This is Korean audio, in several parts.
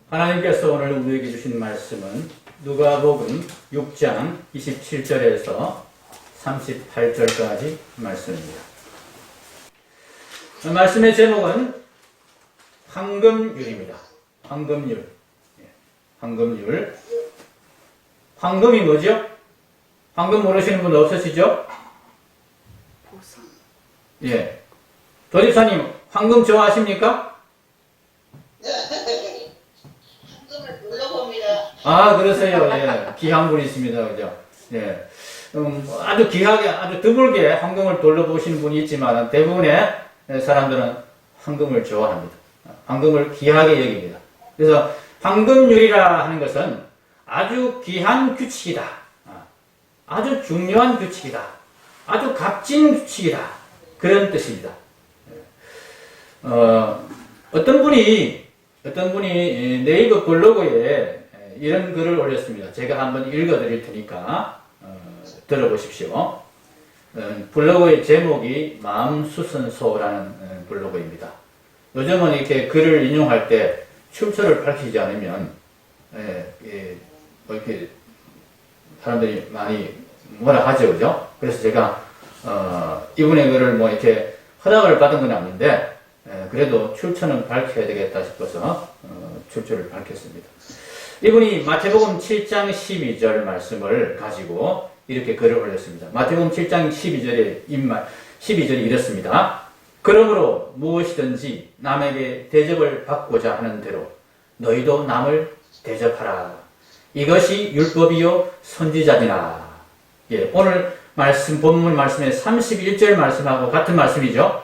하나님께서 오늘 우리에게 주신 말씀은 누가복음 6장 27절에서 38절까지 말씀입니다. 말씀의 제목은 황금률입니다. 황금률. 황금률. 황금이 뭐죠? 황금 모르시는 분 없으시죠? 보석. 예. 도집사님, 황금 좋아하십니까? 황금을 눌러봅니다. 아, 그러세요. 예. 귀한 분이십니다. 그죠? 예. 아주 귀하게, 아주 드물게 황금을 돌려보시는 분이 있지만 대부분의 사람들은 황금을 좋아합니다. 황금을 귀하게 여깁니다. 그래서 황금률이라 하는 것은 아주 귀한 규칙이다. 아주 중요한 규칙이다. 아주 값진 규칙이다. 그런 뜻입니다. 어떤 분이 네이버 블로그에 이런 글을 올렸습니다. 제가 한번 읽어드릴 테니까 들어보십시오. 블로그의 제목이 마음수선소라는 블로그입니다. 요즘은 이렇게 글을 인용할 때 출처를 밝히지 않으면 이렇게 사람들이 많이 뭐라 하죠, 그죠? 그래서 제가 이분의 글을 뭐 이렇게 허락을 받은 건 아닌데 그래도 출처는 밝혀야 되겠다 싶어서 출처를 밝혔습니다. 이분이 마태복음 7장 12절 말씀을 가지고 이렇게 글을 올렸습니다. 마태복음 7장 12절이 이렇습니다. 그러므로 무엇이든지 남에게 대접을 받고자 하는 대로 너희도 남을 대접하라. 이것이 율법이요 선지자니라. 예, 오늘 말씀, 본문 말씀의 31절 말씀하고 같은 말씀이죠.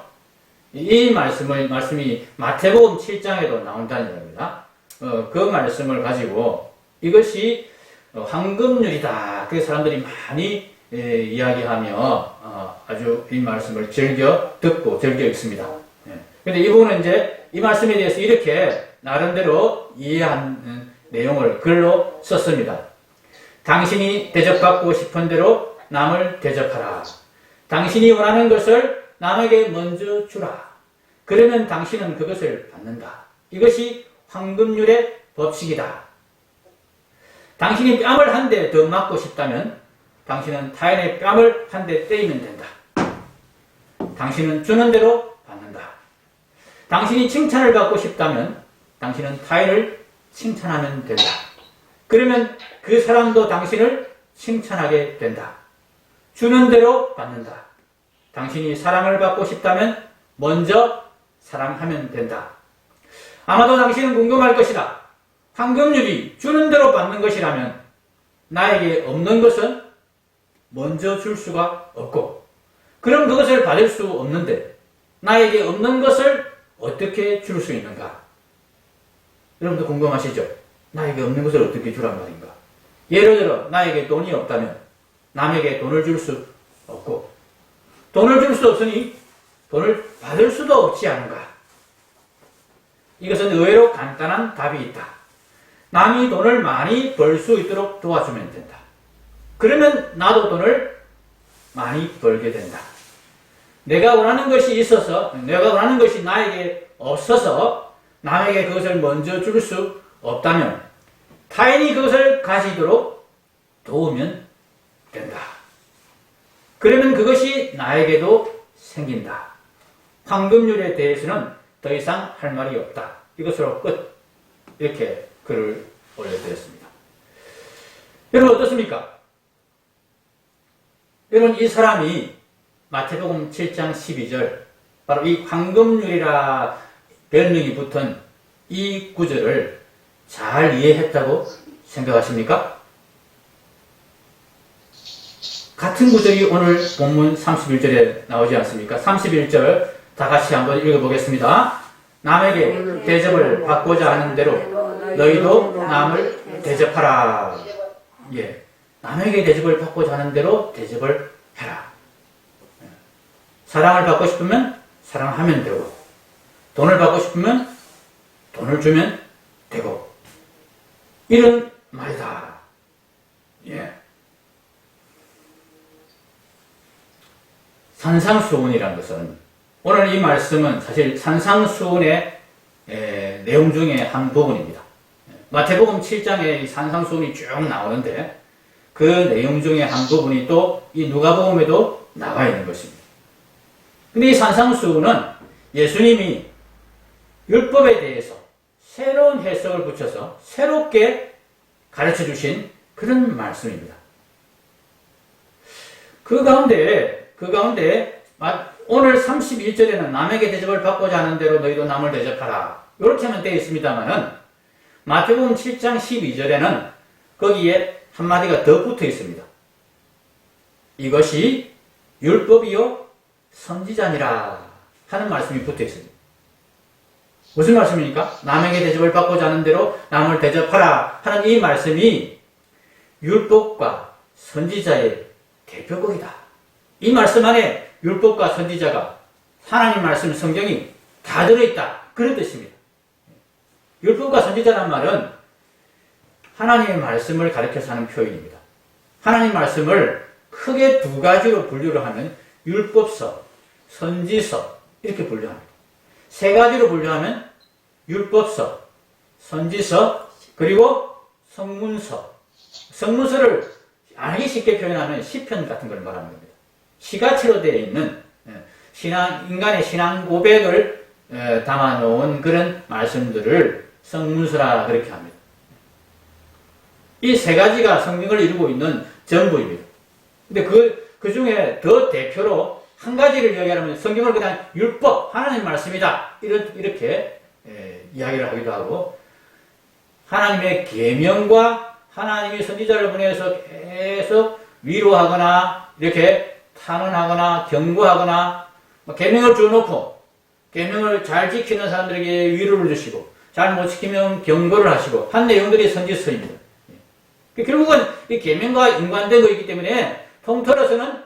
이 말씀이 마태복음 7장에도 나온다는 겁니다. 그 말씀을 가지고 이것이 황금률이다. 그 사람들이 많이 이야기하며 아주 이 말씀을 즐겨 듣고 즐겨 읽습니다. 그런데 이분은 이제 이 말씀에 대해서 이렇게 나름대로 이해한 내용을 글로 썼습니다. 당신이 대접받고 싶은 대로 남을 대접하라. 당신이 원하는 것을 남에게 먼저 주라. 그러면 당신은 그것을 받는다. 이것이 황금률의 법칙이다. 당신이 뺨을 한 대 더 맞고 싶다면 당신은 타인의 뺨을 한 대 때리면 된다. 당신은 주는 대로 받는다. 당신이 칭찬을 받고 싶다면 당신은 타인을 칭찬하면 된다. 그러면 그 사람도 당신을 칭찬하게 된다. 주는 대로 받는다. 당신이 사랑을 받고 싶다면 먼저 사랑하면 된다. 아마도 당신은 궁금할 것이다. 황금률이 주는 대로 받는 것이라면 나에게 없는 것은 먼저 줄 수가 없고, 그럼 그것을 받을 수 없는데 나에게 없는 것을 어떻게 줄 수 있는가? 여러분도 궁금하시죠? 나에게 없는 것을 어떻게 주란 말인가? 예를 들어 나에게 돈이 없다면 남에게 돈을 줄 수 없고, 돈을 줄 수 없으니 돈을 받을 수도 없지 않은가? 이것은 의외로 간단한 답이 있다. 남이 돈을 많이 벌 수 있도록 도와주면 된다. 그러면 나도 돈을 많이 벌게 된다. 내가 원하는 것이 있어서, 내가 원하는 것이 나에게 없어서 남에게 그것을 먼저 줄 수 없다면 타인이 그것을 가지도록 도우면 된다. 그러면 그것이 나에게도 생긴다. 황금률에 대해서는 더 이상 할 말이 없다. 이것으로 끝. 이렇게 글을 올려드렸습니다. 여러분 어떻습니까? 여러분 이 사람이 마태복음 7장 12절 바로 이 황금률이라 별명이 붙은 이 구절을 잘 이해했다고 생각하십니까? 같은 구절이 오늘 본문 31절에 나오지 않습니까? 31절 다 같이 한번 읽어보겠습니다. 남에게 대접을 받고자 하는 대로 너희도 남을 대접하라. 예, 남에게 대접을 받고자 하는 대로 대접을 해라. 사랑을 받고 싶으면 사랑하면 되고, 돈을 받고 싶으면 돈을 주면 되고, 이런 말이다. 예. 산상수훈이라는 것은, 오늘 이 말씀은 사실 산상수훈의 내용 중에 한 부분입니다. 마태복음 7장에 이 산상수훈이 쭉 나오는데 그 내용 중에 한 부분이 또 이 누가복음에도 나와 있는 것입니다. 근데 이 산상수훈은 예수님이 율법에 대해서 새로운 해석을 붙여서 새롭게 가르쳐 주신 그런 말씀입니다. 그 가운데 오늘 31절에는 남에게 대접을 받고자 하는 대로 너희도 남을 대접하라. 이렇게 하면 되어 있습니다만은 마태복음 7장 12절에는 거기에 한마디가 더 붙어 있습니다. 이것이 율법이요 선지자니라 하는 말씀이 붙어 있습니다. 무슨 말씀입니까? 남에게 대접을 받고자 하는 대로 남을 대접하라 하는 이 말씀이 율법과 선지자의 대표곡이다. 이 말씀 안에 율법과 선지자가 하나님 말씀 성경이 다 들어있다. 그런 뜻입니다. 율법과 선지자란 말은 하나님의 말씀을 가리켜서 하는 표현입니다. 하나님 말씀을 크게 두 가지로 분류를 하면 율법서, 선지서 이렇게 분류합니다. 세 가지로 분류하면 율법서, 선지서, 그리고 성문서. 성문서를 알기 쉽게 표현하면 시편 같은 걸 말하는 겁니다. 시가치로 되어 있는 인간의 신앙 고백을 담아놓은 그런 말씀들을 성문서라 그렇게 합니다. 이 세 가지가 성경을 이루고 있는 전부입니다. 근데 그 중에 더 대표로 한 가지를 이야기하면 성경을 그냥 율법, 하나님 말씀이다. 이렇게 이야기를 하기도 하고, 하나님의 계명과 하나님의 선지자를 보내서 계속 위로하거나, 이렇게 탄원하거나, 경고하거나, 계명을 줘놓고, 계명을 잘 지키는 사람들에게 위로를 주시고, 잘 못 지키면 경고를 하시고, 한 내용들이 선지서입니다. 결국은 이 계명과 연관된 것이기 때문에 통틀어서는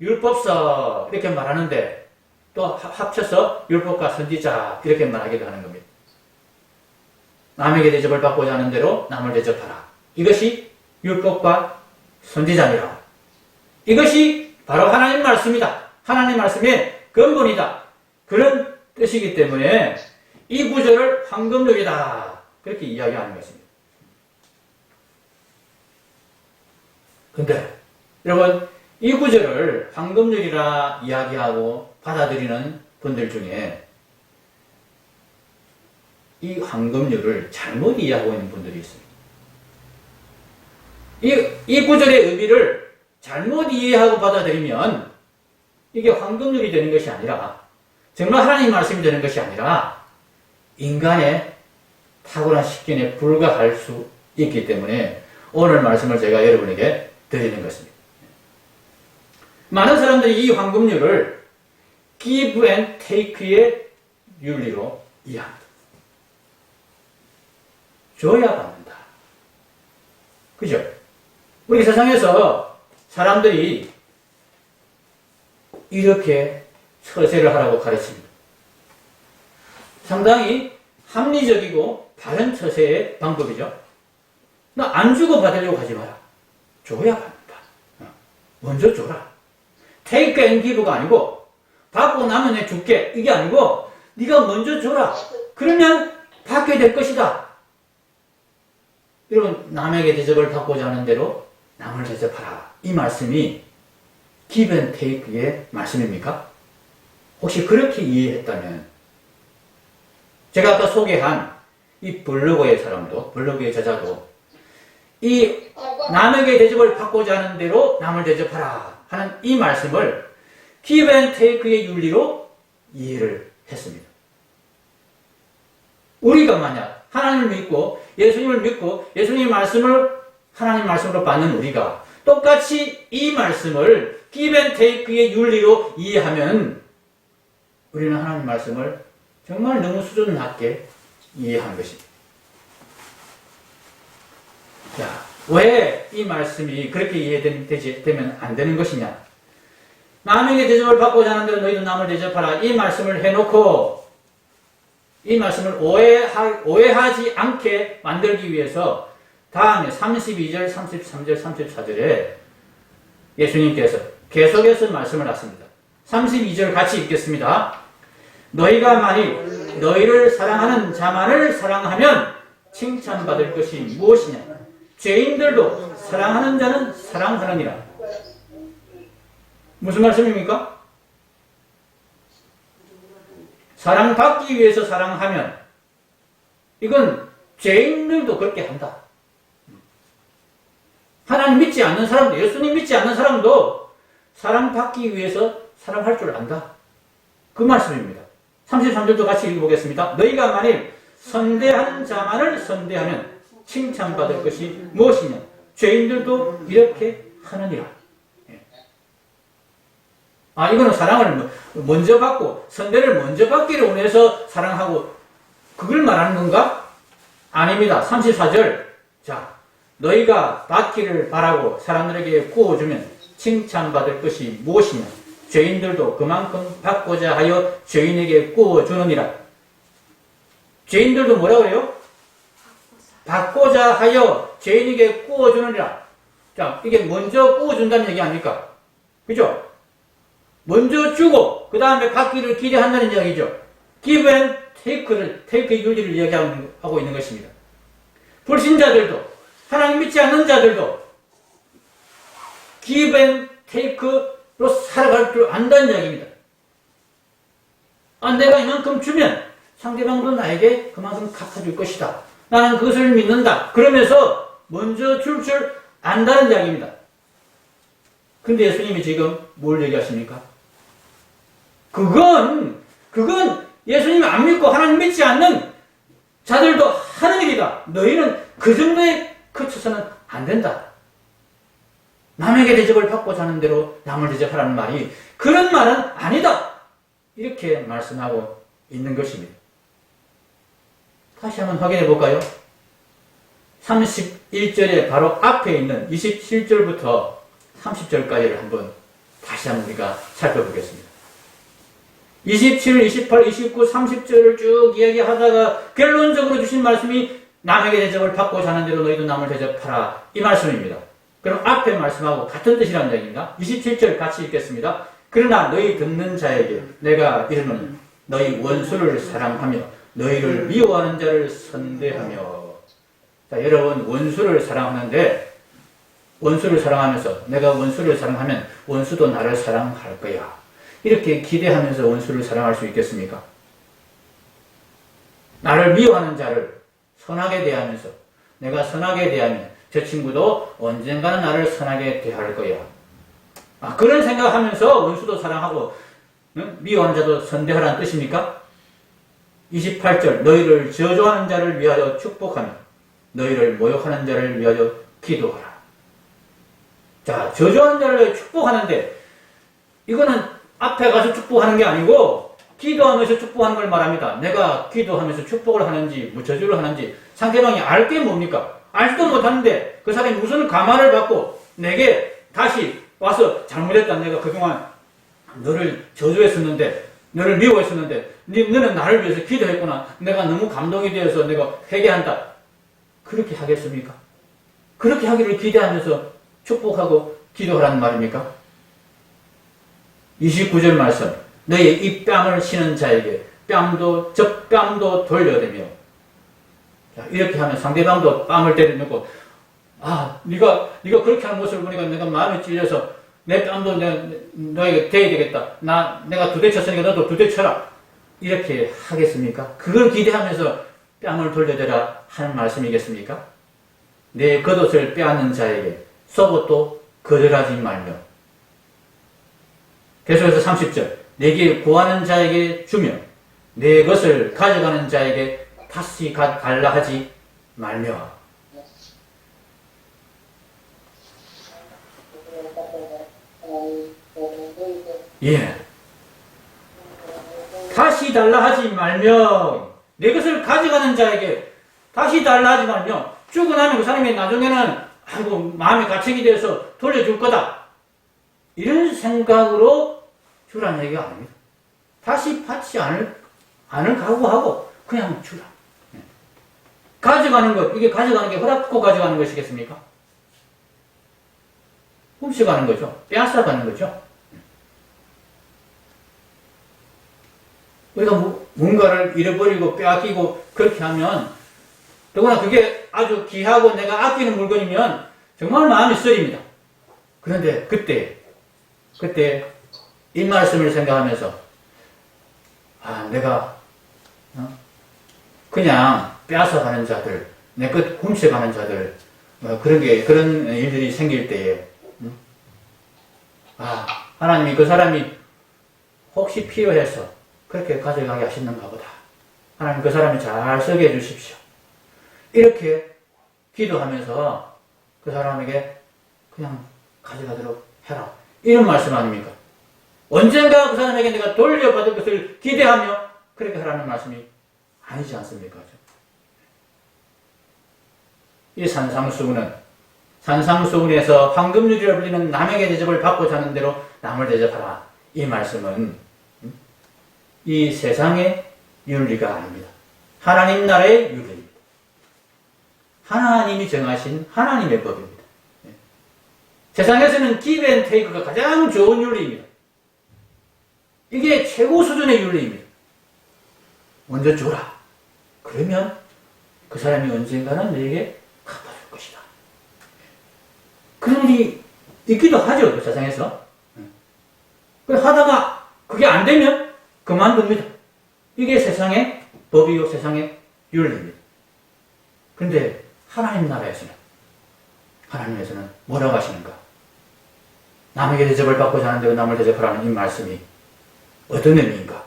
율법서 이렇게 말하는데 또 합쳐서 율법과 선지자 이렇게 말하기도 하는 겁니다. 남에게 대접을 받고자 하는 대로 남을 대접하라. 이것이 율법과 선지자니라. 이것이 바로 하나님 말씀이다. 하나님 말씀의 근본이다. 그런 뜻이기 때문에 이 구절을 황금률이다. 그렇게 이야기하는 것입니다. 근데 여러분 이 구절을 황금률이라 이야기하고 받아들이는 분들 중에 이 황금률을 잘못 이해하고 있는 분들이 있습니다. 이 구절의 의미를 잘못 이해하고 받아들이면 이게 황금률이 되는 것이 아니라 정말 하나님 말씀이 되는 것이 아니라 인간의 탁월한 식견에 불과할 수 있기 때문에 오늘 말씀을 제가 여러분에게 드리는 것입니다. 많은 사람들이 이 황금률을 give and take의 윤리로 이해합니다. 줘야 받는다. 그죠? 우리 세상에서 사람들이 이렇게 처세를 하라고 가르칩니다. 상당히 합리적이고 바른 처세의 방법이죠. 나 안 주고 받으려고 하지 마라. 줘야 받는다. 먼저 줘라. take and give가 아니고 받고 나면 내가 줄게. 이게 아니고 네가 먼저 줘라. 그러면 받게 될 것이다. 여러분 남에게 대접을 받고자 하는 대로 남을 대접하라. 이 말씀이 give and take의 말씀입니까? 혹시 그렇게 이해했다면 제가 아까 소개한 이 블로거의 사람도 블로거의 저자도 이 남에게 대접을 받고자 하는 대로 남을 대접하라 하는 이 말씀을 give and take의 윤리로 이해를 했습니다. 우리가 만약 하나님을 믿고 예수님을 믿고 예수님의 말씀을 하나님 말씀으로 받는 우리가 똑같이 이 말씀을 give and take의 윤리로 이해하면 우리는 하나님 말씀을 정말 너무 수준 낮게 이해하는 것입니다. 자, 왜 이 말씀이 그렇게 이해되면 안 되는 것이냐? 남에게 대접을 받고자 하는 대로 너희도 남을 대접하라. 이 말씀을 해놓고 이 말씀을 오해하지 않게 만들기 위해서 다음에 32절, 33절, 34절에 예수님께서 계속해서 말씀을 하십니다. 32절 같이 읽겠습니다. 너희가 만일 너희를 사랑하는 자만을 사랑하면 칭찬받을 것이 무엇이냐? 죄인들도 사랑하는 자는 사랑하느니라. 무슨 말씀입니까? 사랑받기 위해서 사랑하면 이건 죄인들도 그렇게 한다. 하나님 믿지 않는 사람도, 예수님 믿지 않는 사람도 사랑받기 위해서 사랑할 줄 안다. 그 말씀입니다. 33절도 같이 읽어보겠습니다. 너희가 만일 선대하는 자만을 선대하면 칭찬받을 것이 무엇이냐? 죄인들도 이렇게 하느니라. 이거는 사랑을 먼저 받고, 선대를 먼저 받기를 원해서 사랑하고, 그걸 말하는 건가? 아닙니다. 34절. 자, 너희가 받기를 바라고 사람들에게 구워주면 칭찬받을 것이 무엇이냐? 죄인들도 그만큼 받고자 하여 죄인에게 구워주느니라. 죄인들도 뭐라고 해요? 받고자 하여 죄인에게 구워주느니라. 자, 이게 먼저 구워준다는 얘기 아닙니까? 그죠? 먼저 주고, 그 다음에 받기를 기대한다는 이야기죠. give and take 윤리를 이야기하고 있는 것입니다. 불신자들도, 하나님 믿지 않는 자들도 give and take로 살아갈 줄 안다는 이야기입니다. 내가 이만큼 주면 상대방도 나에게 그만큼 갚아줄 것이다. 나는 그것을 믿는다. 그러면서 먼저 줄 안다는 이야기입니다. 근데 예수님이 지금 뭘 얘기하십니까? 그건 예수님이 안 믿고 하나님 믿지 않는 자들도 하는 일이다. 너희는 그 정도에 그쳐서는 안 된다. 남에게 대접을 받고자 하는 대로 남을 대접하라는 말이 그런 말은 아니다. 이렇게 말씀하고 있는 것입니다. 다시 한번 확인해 볼까요? 31절에 바로 앞에 있는 27절부터 30절까지를 다시 한번 우리가 살펴보겠습니다. 27, 28, 29, 30절을 쭉 이야기하다가 결론적으로 주신 말씀이 남에게 대접을 받고자 하는 대로 너희도 남을 대접하라. 이 말씀입니다. 그럼 앞에 말씀하고 같은 뜻이라는 얘기입니다. 27절 같이 읽겠습니다. 그러나 너희 듣는 자에게 내가 이르노니 너희 원수를 사랑하며 너희를 미워하는 자를 선대하며. 자, 여러분, 원수를 사랑하는데 원수를 사랑하면서 내가 원수를 사랑하면 원수도 나를 사랑할 거야. 이렇게 기대하면서 원수를 사랑할 수 있겠습니까? 나를 미워하는 자를 선하게 대하면서 내가 선하게 대하면 저 친구도 언젠가는 나를 선하게 대할 거야. 그런 생각하면서 원수도 사랑하고 미워하는 자도 선대하라는 뜻입니까? 28절 너희를 저주하는 자를 위하여 축복하며 너희를 모욕하는 자를 위하여 기도하라. 자, 저주하는 자를 축복하는데 이거는 앞에 가서 축복하는 게 아니고 기도하면서 축복하는 걸 말합니다. 내가 기도하면서 축복을 하는지 저주를 하는지 상대방이 알 게 뭡니까? 알지도 못하는데 그 사람이 무슨 감화를 받고 내게 다시 와서 잘못했다. 내가 그동안 너를 저주했었는데 너를 미워했었는데 너는 나를 위해서 기도했구나. 내가 너무 감동이 되어서 내가 회개한다. 그렇게 하겠습니까? 그렇게 하기를 기대하면서 축복하고 기도하라는 말입니까? 29절 말씀 너희 이 뺨을 치는 자에게 젖뺨도 돌려대며. 자, 이렇게 하면 상대방도 뺨을 때리고 네가 그렇게 하는 모습을 보니까 내가 마음이 찔려서 내 뺨도 너에게 대야 되겠다. 내가 두 대 쳤으니까 너도 두 대 쳐라. 이렇게 하겠습니까? 그걸 기대하면서 뺨을 돌려대라 하는 말씀이겠습니까? 내 겉옷을 빼앗는 자에게 속옷도 거절하지 말며. 계속해서 30절 내게 구하는 자에게 주며 내 것을 가져가는 자에게 다시 달라 하지 말며. 예. 다시 달라 하지 말며. 내 것을 가져가는 자에게 다시 달라 하지 말며. 주고 나면 그 사람이 나중에는 마음에 가책이 되어서 돌려줄 거다. 이런 생각으로 주라는 얘기가 아닙니다. 다시 받지 않을 각오하고 그냥 주라. 가져가는 것, 이게 가져가는 게 허락받고 가져가는 것이겠습니까? 훔쳐가는 거죠. 빼앗아가는 거죠. 우리가 뭔가를 잃어버리고 빼앗기고 그렇게 하면 더구나 그게 아주 귀하고 내가 아끼는 물건이면 정말 마음이 쓰립니다. 그런데 그때 이 말씀을 생각하면서 내가 그냥 빼앗아가는 자들, 내 것 훔쳐가는 자들, 그런 일들이 생길 때에 하나님이 그 사람이 혹시 필요해서 그렇게 가져가게 하시는가 보다. 하나님 그 사람이 잘 쓰게 해주십시오. 이렇게 기도하면서 그 사람에게 그냥 가져가도록 해라. 이런 말씀 아닙니까? 언젠가 그 사람에게 내가 돌려받을 것을 기대하며 그렇게 하라는 말씀이 아니지 않습니까? 이 산상수훈에서 황금유리라 불리는 남에게 대접을 받고자 하는 대로 남을 대접하라. 이 말씀은 이 세상의 윤리가 아닙니다. 하나님 나라의 윤리입니다. 하나님이 정하신 하나님의 법입니다. 세상에서는 give and take가 가장 좋은 윤리입니다. 이게 최고 수준의 윤리입니다. 먼저 줘라. 그러면 그 사람이 언젠가는 너에게 갚아줄 것이다. 그런 일이 있기도 하죠, 그 세상에서. 하다가 그게 안 되면 그만둡니다. 이게 세상의 법이요, 세상의 윤리입니다. 그런데 하나님에서는 뭐라고 하시는가? 남에게 대접을 받고자 하는데 남을 대접하라는 이 말씀이 어떤 의미인가?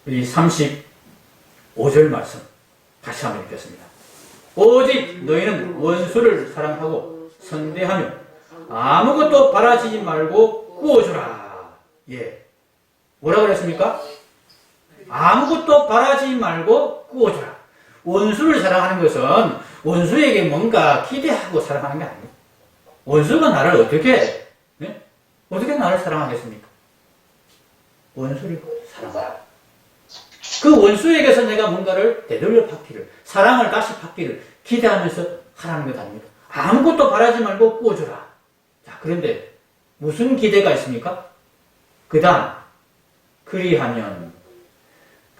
이 35절 말씀 다시 한번 읽겠습니다. 오직 너희는 원수를 사랑하고 선대하며 아무것도 바라지 말고 구워주라. 예. 뭐라고 그랬습니까? 아무것도 바라지 말고 구워주라. 원수를 사랑하는 것은 원수에게 뭔가 기대하고 사랑하는 게 아닙니다. 원수가 나를 어떻게 나를 사랑하겠습니까? 원수를 사랑하라. 그 원수에게서 내가 뭔가를 되돌려 받기를, 사랑을 다시 받기를 기대하면서 하라는 것 아닙니다. 아무것도 바라지 말고 구워주라. 자, 그런데 무슨 기대가 있습니까? 그 다음, 그리하면,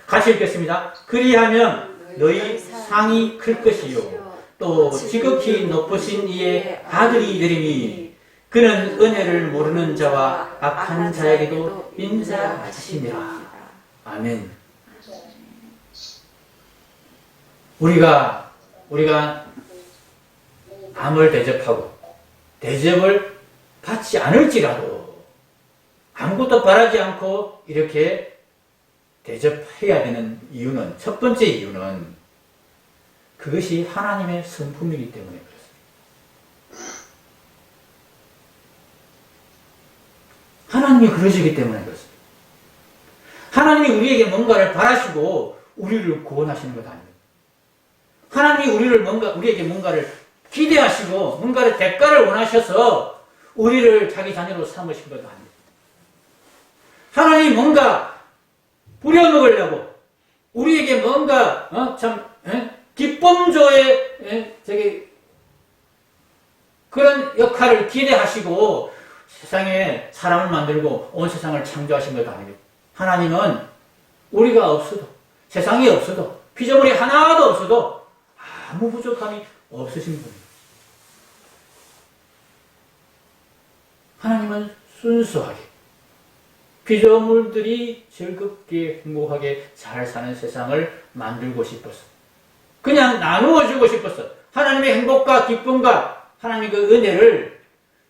같이 읽겠습니다. 그리하면 너희 상이 클 것이요. 또 지극히 높으신 이의 아들이 되리니 그는 은혜를 모르는 자와 악한 자에게도 인자하시니라. 아멘. 우리가 남을 대접하고 대접을 받지 않을지라도 아무것도 바라지 않고 이렇게 대접해야 되는 이유는, 첫 번째 이유는 그것이 하나님의 성품이기 때문에 그렇습니다. 하나님이 그러시기 때문에 그렇습니다. 하나님이 우리에게 뭔가를 바라시고 우리를 구원하시는 것 아닙니다. 하나님이 우리에게 뭔가를 기대하시고 뭔가를 대가를 원하셔서 우리를 자기 자녀로 삼으신 것도 아닙니다. 하나님이 뭔가 부려먹으려고 우리에게 뭔가 기쁨조의 그런 역할을 기대하시고 세상에 사람을 만들고 온 세상을 창조하신 것도 아닙니다. 하나님은 우리가 없어도, 세상이 없어도, 피조물이 하나도 없어도 아무 부족함이 없으신 분입니다. 하나님은 순수하게 피조물들이 즐겁게 행복하게 잘 사는 세상을 만들고 싶었어. 그냥 나누어 주고 싶었어. 하나님의 행복과 기쁨과 하나님의 그 은혜를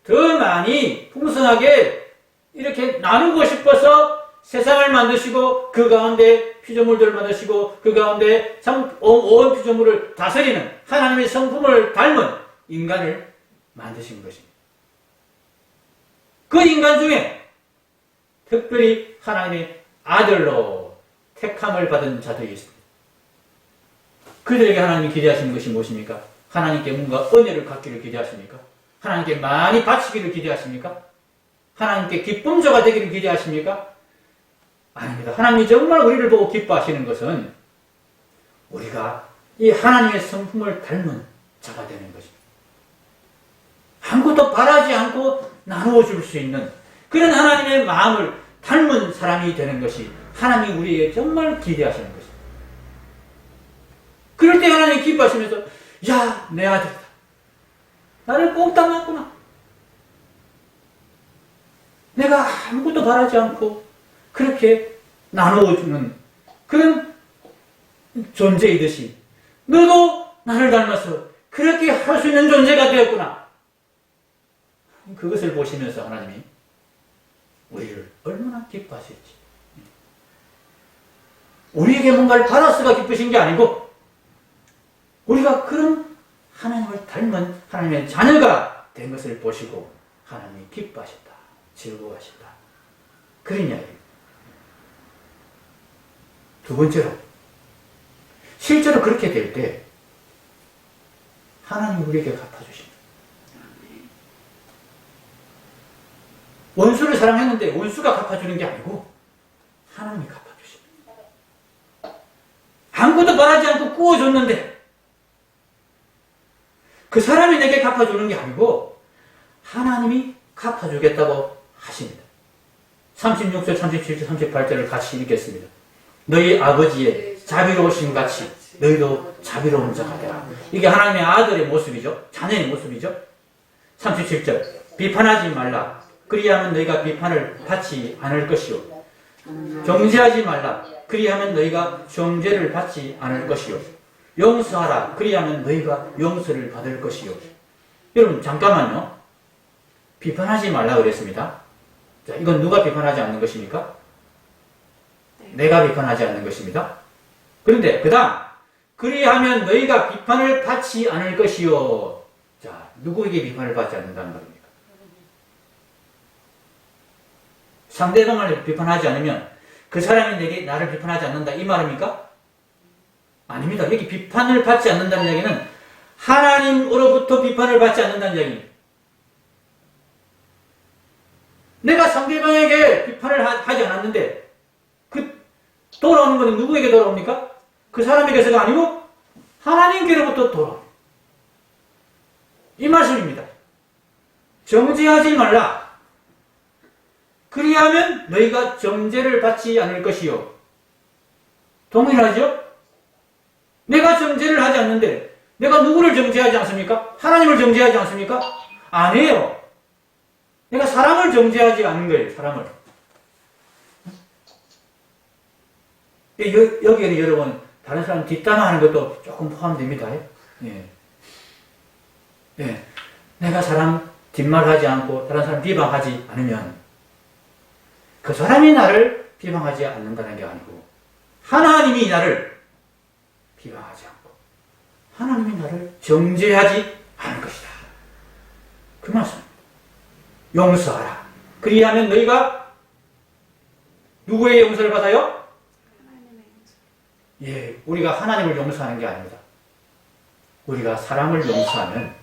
더 많이 풍성하게 이렇게 나누고 싶어서 세상을 만드시고 그 가운데 피조물들을 만드시고 그 가운데 온 피조물을 다스리는 하나님의 성품을 닮은 인간을 만드신 것입니다. 그 인간 중에 특별히 하나님의 아들로 택함을 받은 자들이 있습니다. 그들에게 하나님이 기대하시는 것이 무엇입니까? 하나님께 뭔가 은혜를 갖기를 기대하십니까? 하나님께 많이 바치기를 기대하십니까? 하나님께 기쁨조가 되기를 기대하십니까? 아닙니다. 하나님이 정말 우리를 보고 기뻐하시는 것은 우리가 이 하나님의 성품을 닮은 자가 되는 것입니다. 아무것도 바라지 않고 나누어 줄 수 있는 그런 하나님의 마음을 닮은 사람이 되는 것이 하나님이 우리에게 정말 기대하시는 것입니다. 그럴 때 하나님 기뻐하시면서 야, 내 아들이다. 나를 꼭 닮았구나. 내가 아무것도 바라지 않고 그렇게 나누어주는 그런 존재이듯이 너도 나를 닮아서 그렇게 할 수 있는 존재가 되었구나. 그것을 보시면서 하나님이 우리를 얼마나 기뻐하실지. 우리에게 뭔가를 받아서가 기쁘신 게 아니고 우리가 그런 하나님을 닮은 하나님의 자녀가 된 것을 보시고 하나님이 기뻐하셨다. 즐거워하신다. 그런 이야기입니다. 두 번째로, 실제로 그렇게 될 때 하나님이 우리에게 갚아주십니다. 원수를 사랑했는데 원수가 갚아주는 게 아니고 하나님이 갚아주십니다. 아무것도 바라지 않고 구워줬는데 그 사람이 내게 갚아주는 게 아니고 하나님이 갚아주겠다고 하십니다. 36절, 37절, 38절을 같이 읽겠습니다. 너희 아버지의 자비로우신 같이 너희도 자비로운 자가 되라. 이게 하나님의 아들의 모습이죠. 자녀의 모습이죠. 37절 비판하지 말라. 그리하면 너희가 비판을 받지 않을 것이요. 정죄하지 말라. 그리하면 너희가 정죄를 받지 않을 것이요. 용서하라. 그리하면 너희가 용서를 받을 것이요. 여러분 잠깐만요. 비판하지 말라 그랬습니다. 자, 이건 누가 비판하지 않는 것입니까? 내가 비판하지 않는 것입니다. 그런데 그 다음 그리하면 너희가 비판을 받지 않을 것이요. 자, 누구에게 비판을 받지 않는다는 말입니까? 상대방을 비판하지 않으면 그 사람이 내게 나를 비판하지 않는다 이 말입니까? 아닙니다. 여기 비판을 받지 않는다는 이야기는 하나님으로부터 비판을 받지 않는다는 이야기입니다. 내가 상대방에게 비판을 하지 않았는데 그 돌아오는 것은 누구에게 돌아옵니까? 그 사람에게서가 아니고 하나님께로부터 돌아옵니다. 이 말씀입니다. 정죄하지 말라. 그리하면 너희가 정죄를 받지 않을 것이요. 동일하죠? 내가 정죄를 하지 않는데 내가 누구를 정죄하지 않습니까? 하나님을 정죄하지 않습니까? 아니에요. 내가 사람을 정죄하지 않는 거예요. 사람을. 여기에는 여러분 다른 사람 뒷담화하는 것도 조금 포함됩니다. 예. 예. 내가 사람 뒷말하지 않고 다른 사람 비방하지 않으면 그 사람이 나를 비방하지 않는다는 게 아니고 하나님이 나를 비방하지 않고 하나님이 나를 정죄하지 않을 것이다. 그 말씀입니다. 용서하라. 그리하면 너희가 누구의 용서를 받아요? 하나님의 용서. 예, 우리가 하나님을 용서하는 게 아닙니다. 우리가 사람을 용서하면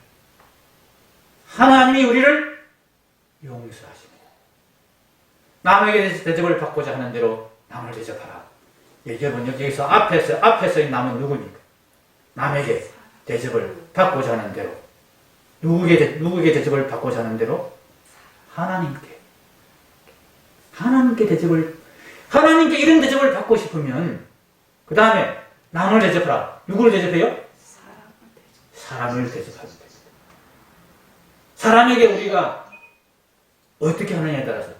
하나님이 우리를 용서하십니다. 남에게 대접을 받고자 하는 대로 남을 대접하라. 예, 여러분 여기서 앞에서 남은 누구입니까? 남에게 대접을 받고자 하는 대로 누구에게 대접을 받고자 하는 대로 하나님께 대접을 하나님께 이런 대접을 받고 싶으면 그 다음에 남을 대접하라. 누구를 대접해요? 사람을 대접하면 됩니다. 사람에게 우리가 어떻게 하느냐에 따라서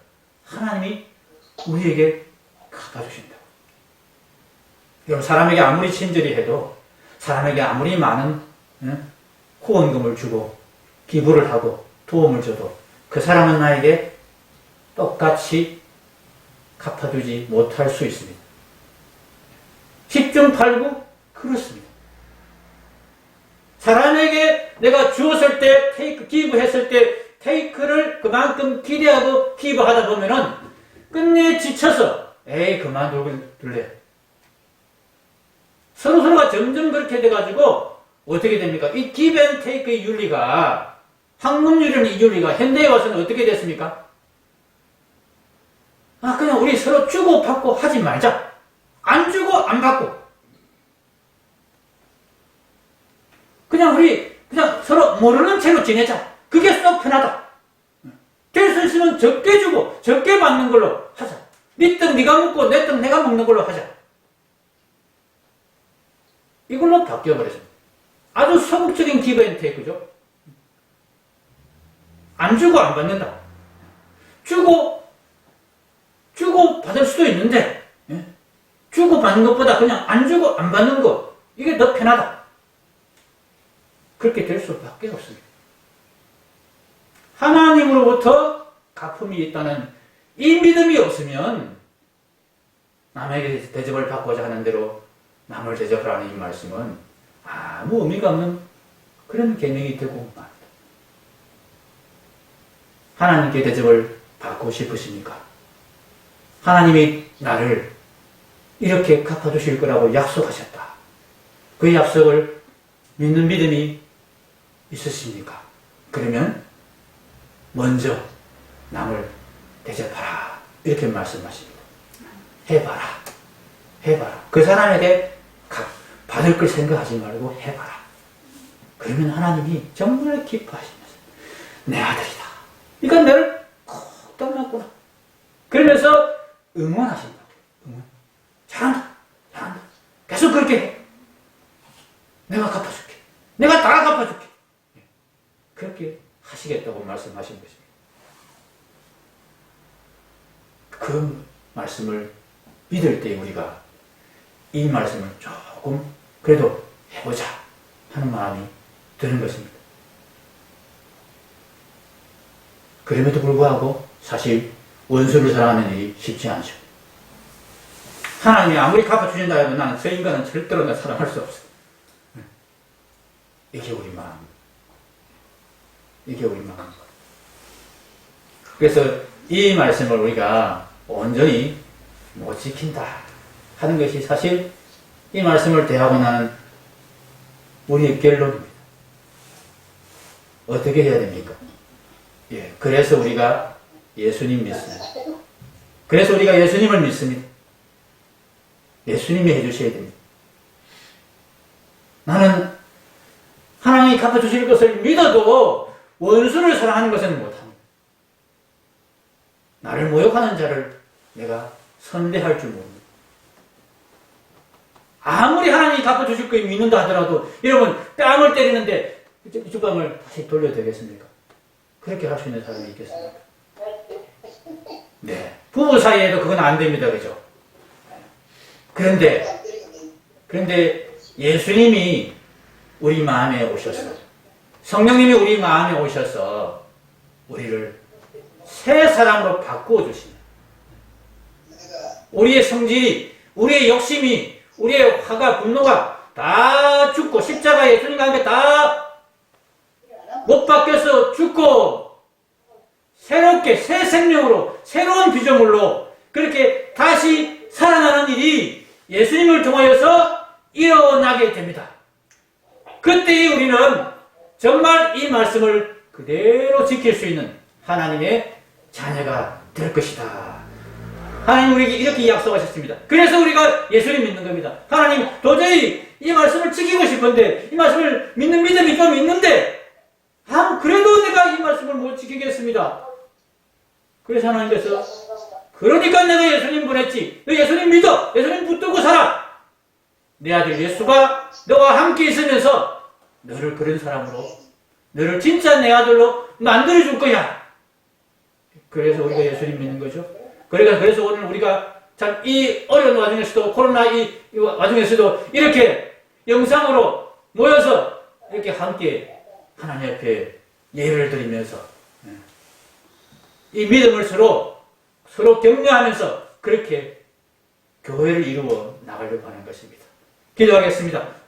하나님이 우리에게 갚아주신다고. 여러분 사람에게 아무리 친절히 해도 사람에게 아무리 많은 후원금을 주고 기부를 하고 도움을 줘도 그 사람은 나에게 똑같이 갚아주지 못할 수 있습니다. 10중 8구 그렇습니다. 사람에게 내가 주었을 때 기부했을 때 테이크를 그만큼 기대하고 기부하다 보면은 끝내 지쳐서 그만둘래. 서로가 점점 그렇게 돼가지고 어떻게 됩니까? 이 give and take의 윤리가 황금률이라는 이 윤리가 현대에 와서는 어떻게 됐습니까? 그냥 우리 서로 주고 받고 하지 말자. 안 주고 안 받고. 그냥 서로 모르는 채로 지내자. 그게 썩 편하다. 될 수 있으면 적게 주고 적게 받는 걸로 하자. 네 떡 네가 먹고 내 떡 내가 먹는 걸로 하자. 이걸로 바뀌어버렸습니다. 아주 소극적인 기브 앤 테이크죠. 안 주고 안 받는다. 주고 받을 수도 있는데, 예? 주고 받는 것보다 그냥 안 주고 안 받는 것, 이게 더 편하다. 그렇게 될 수밖에 없습니다. 하나님으로부터 갚음이 있다는 이 믿음이 없으면 남에게 대접을 받고자 하는 대로 남을 대접하라는 이 말씀은 아무 의미가 없는 그런 계명이 되고 맙니다. 하나님께 대접을 받고 싶으십니까? 하나님이 나를 이렇게 갚아주실 거라고 약속하셨다. 그 약속을 믿는 믿음이 있으십니까? 그러면 먼저 남을 대접하라. 이렇게 말씀하십니다. 해봐라. 해봐라. 그 사람에게 받을 걸 생각하지 말고 해봐라. 그러면 하나님이 정말 기뻐하시면서 내 아들이다. 이건 너를 꼭 닮았구나. 그러면서 응원하신다. 응원. 잘한다. 잘한다. 계속 그렇게 해. 내가 갚아줄게. 내가 다 갚아줄게. 그렇게 하시겠다고 말씀하신 것입니다. 그 말씀을 믿을 때 우리가 이 말씀을 조금 그래도 해보자 하는 마음이 드는 것입니다. 그럼에도 불구하고 사실 원수를 사랑하는 일이 쉽지 않죠. 하나님이 아무리 갚아주신다 해도 나는 저 인간은 절대로 나 사랑할 수 없어. 이게 우리 마음입니다. 이게 우리 마음입니다. 그래서 이 말씀을 우리가 온전히 못 지킨다 하는 것이 사실 이 말씀을 대하고 나는 우리의 결론입니다. 어떻게 해야 됩니까? 예, 그래서 우리가 예수님 믿습니다. 그래서 우리가 예수님을 믿습니다. 예수님이 해주셔야 됩니다. 나는 하나님이 갚아주실 것을 믿어도 원수를 사랑하는 것은 못합니다. 나를 모욕하는 자를 내가 선대할 줄 모릅니다. 아무리 하나님이 갚아주실 걸 믿는다 하더라도 여러분 뺨을 때리는데 이쪽 뺨을 다시 돌려되겠습니까? 그렇게 할 수 있는 사람이 있겠습니까? 네. 부부 사이에도 그건 안 됩니다. 그죠? 그런데 예수님이 우리 마음에 오셔서 성령님이 우리 마음에 오셔서 우리를 새 사람으로 바꾸어 주시는 우리의 성질이, 우리의 욕심이, 우리의 화가, 분노가 다 죽고 십자가에 예수님과 함께 다 못 바뀌어서 죽고 새롭게 새 생명으로 새로운 피조물로 그렇게 다시 살아나는 일이 예수님을 통하여서 일어나게 됩니다. 그때 우리는 정말 이 말씀을 그대로 지킬 수 있는 하나님의 자녀가 될 것이다. 하나님 우리에게 이렇게 약속하셨습니다. 그래서 우리가 예수님 믿는 겁니다. 하나님 도저히 이 말씀을 지키고 싶은데 이 말씀을 믿는 믿음이 좀 있는데 그래도 내가 이 말씀을 못 지키겠습니다. 그래서 하나님께서 그러니까 내가 예수님 보냈지. 너 예수님 믿어. 예수님 붙들고 살아. 내 아들 예수가 너와 함께 있으면서 너를 그런 사람으로 너를 진짜 내 아들로 만들어줄 거야. 그래서 우리가 예수님 믿는 거죠. 그래서 오늘 우리가 참 이 어려운 와중에서도 코로나 이 와중에서도 이렇게 영상으로 모여서 이렇게 함께 하나님 앞에 예배를 드리면서 이 믿음을 서로 격려하면서 그렇게 교회를 이루어 나가려고 하는 것입니다. 기도하겠습니다.